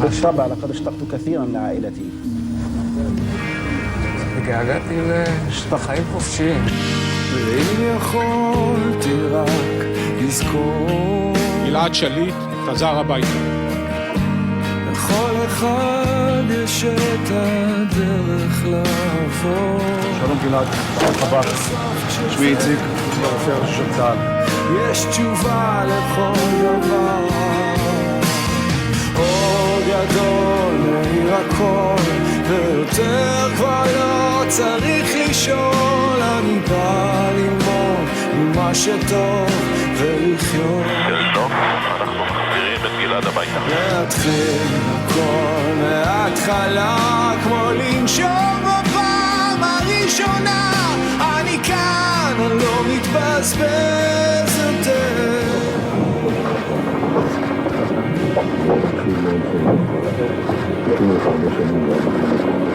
الشابع لقد اشتقت كثيرا לעائلתי. התגעגעתי לחיים חופשיים. ואם יכולתי רק לזכור, גלעד שליט חזר הביתה. לכל אחד יש את הדרך לעבור. שלום גלעד, ברוך הבא. שמי איציק, הרופא הראשי של צה"ל. יש תשובה לכל דבר, עוד גדול מאיר הכל, ויותר כבר לא צריך לשאול. אני בא ללמוד ממה שטוב ולחיות. טוב, אנחנו מחזירים את גלעד הביתה. להתחיל הכל מההתחלה, כמו לנשום בפעם הראשונה. אני כאן, אני לא מתבזבז יותר. כאילו הרבה שנים